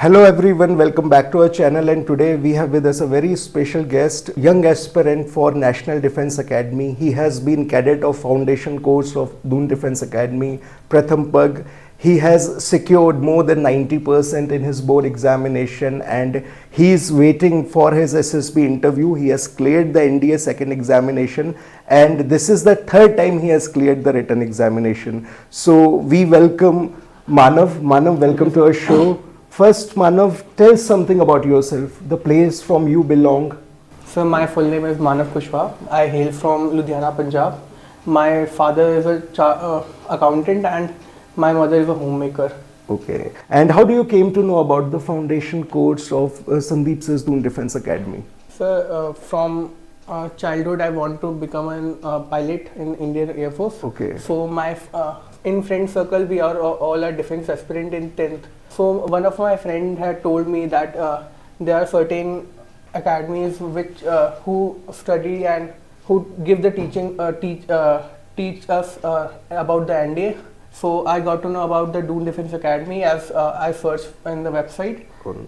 Hello everyone, welcome back to our channel, and today we have with us a very special guest, young aspirant for National Defence Academy. He has been cadet of foundation course of Doon Defence Academy, Pratham Pag. He has secured more than 90% in his board examination and he is waiting for his SSB interview. He has cleared the NDA second examination and this is the third time he has cleared the written examination. So we welcome Maanav. Maanav, welcome to our show. First, Maanav, tell us something about yourself, the place from you belong. So my full name is Maanav Kushwaha. I hail from Ludhiana, Punjab. My father is a accountant and my mother is a homemaker. Okay. And how do you came to know about the foundation course of Sandeep's Doon Defence Academy? So from childhood I want to become a pilot in Indian Air Force. Okay. So my in friend circle we are all a defence aspirant in 10th. So one of my friend had told me that there are certain academies which who study and who give the teaching teach us about the NDA. So I got to know about the Doon Defence Academy as I searched in the website. Cool.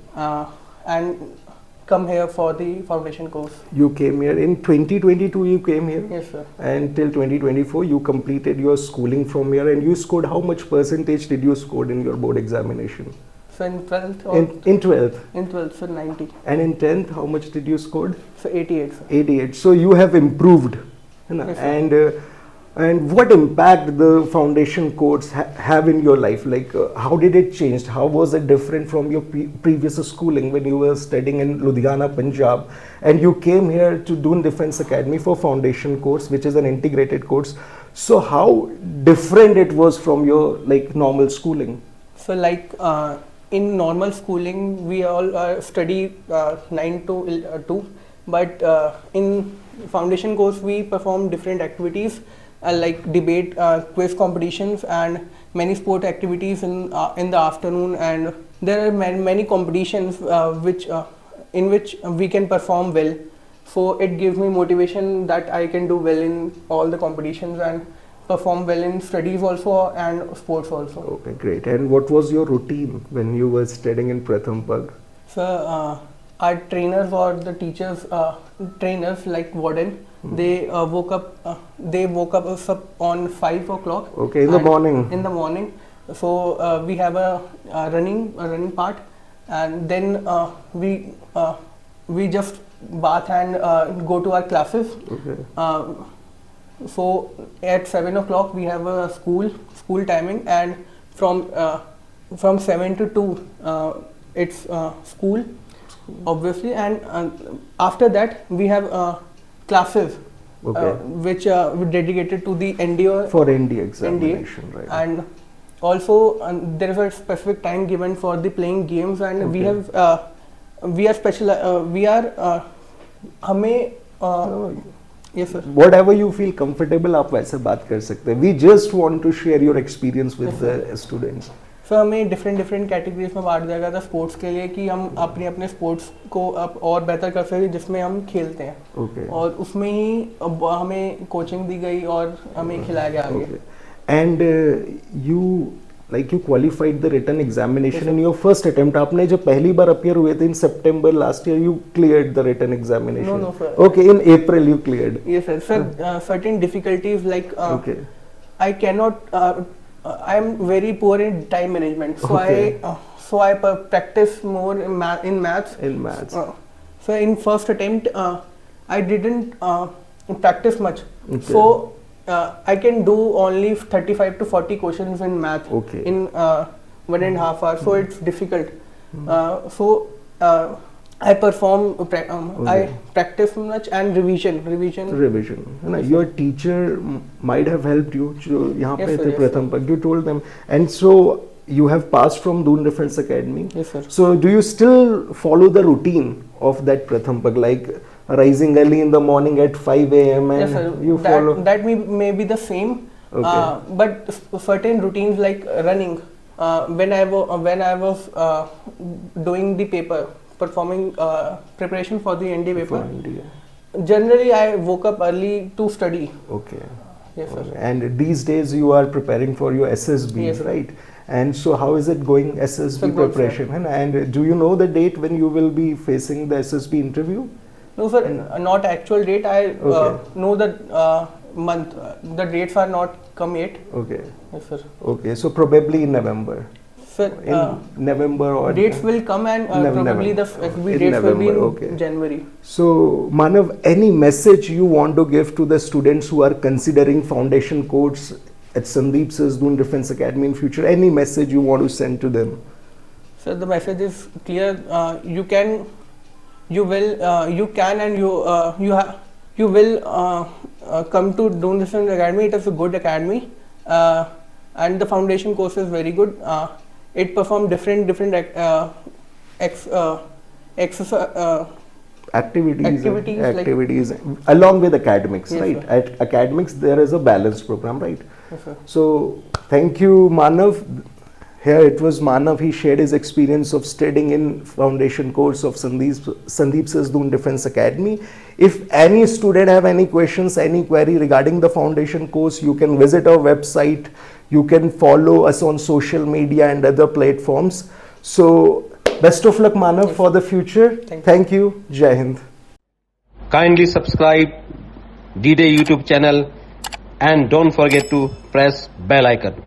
And come here for the foundation course. You came here in 2022, you came here? Yes, sir. And till 2024 you completed your schooling from here, and you scored, how much percentage did you score in your board examination? So in 12th? In 12th? In 12th, so 90. And in 10th, how much did you score? So 88, sir. 88. So you have improved. Yes, sir. And what impact the foundation course have in your life? Like how did it change? How was it different from your previous schooling when you were studying in Ludhiana, Punjab, and you came here to Doon Defence Academy for foundation course, which is an integrated course? So how different it was from your normal schooling? So in normal schooling we all study 9 to 2, but in foundation course we perform different activities. Like debate, quiz competitions and many sport activities in the afternoon, and there are many competitions in which we can perform well. So it gives me motivation that I can do well in all the competitions and perform well in studies also and sports also. Okay, great. And what was your routine when you were studying in Pratham Pag? So our trainers or the teachers, trainers like warden, they woke up us up on 5 o'clock. Okay, in the morning. In the morning. So we have a running part, and then we just bath and go to our classes. Okay. So at 7 o'clock we have a school timing, and from 7 to 2 it's school, obviously, and after that we have classes, okay, which are dedicated to the NDA for NDA examination, NDA, right? and also there is a specific time given for the playing games, and okay, we are special. Yes, sir. Whatever you feel comfortable, आप वैसे बात कर सकते हैं. We just want to share your experience with the students. Sir हमें different categories में बांट दिया गया था स्पोर्ट्स के लिए कि हम अपने स्पोर्ट्स को अब और बेहतर कर सकें जिसमें हम खेलते हैं. Okay. और उसमें ही हमें कोचिंग दी गई और हमें खिलाया गया आगे. Okay. And you qualified the written examination in your first attempt. आपने जब पहली बार appear हुए थे in September last year, you cleared the written examination. No, sir. Okay, in April you cleared. Yes, sir. Sir, certain difficulties like okay, I cannot. I am very poor in time management, so okay, I practice more in maths. In maths. So in first attempt, I didn't practice much. Okay. So I can do only 35 to 40 questions in math. Okay. In 1.5 hours. So it's difficult. So I perform. Okay. I practice much and revision. Your teacher might have helped you. जो यहाँ पे थे yes, प्रथम पग, you told them, and so you have passed from Doon Defence Academy. Yes, sir. So do you still follow the routine of that Pratham Pag, like rising early in the morning at 5 a.m. and yes, sir. you follow? That may be the same. Okay. But certain routines like running. When I was doing the paper, performing preparation for the NDA paper. For NDA. Generally, I woke up early to study. Okay. Yes, sir. And these days you are preparing for your SSB, Yes, sir. right? And so how is it going, SSB So good, sir. preparation? And do you know the date when you will be facing the SSB interview? No, sir, not actual date. I Okay. know the month. The dates are not come yet. Okay. Yes, sir. Okay, so probably in November. Sir, In November or dates will come, and probably the SSB In dates will be in November, okay. January. So, Manav, any message you want to give to the students who are considering foundation course at Sandeep's Doon Defence Academy in future? Any message you want to send to them? So the message is clear. You can, and you will come to Doon Defence Academy. It is a good academy, and the foundation course is very good. It performs different activities along with academics, Yes, right? sir. At academics, there is a balanced program, right? Yes, sir. So, thank you, Manav. Here it was Manav. He shared his experience of studying in foundation course of Sandeep's Doon Defence Academy. If any student have any questions, any query regarding the foundation course, you can visit our website. You can follow us on social media and other platforms. So, best of luck, Manav, for the future. Thank you. Jai Hind. Kindly subscribe DDA YouTube channel and don't forget to press bell icon.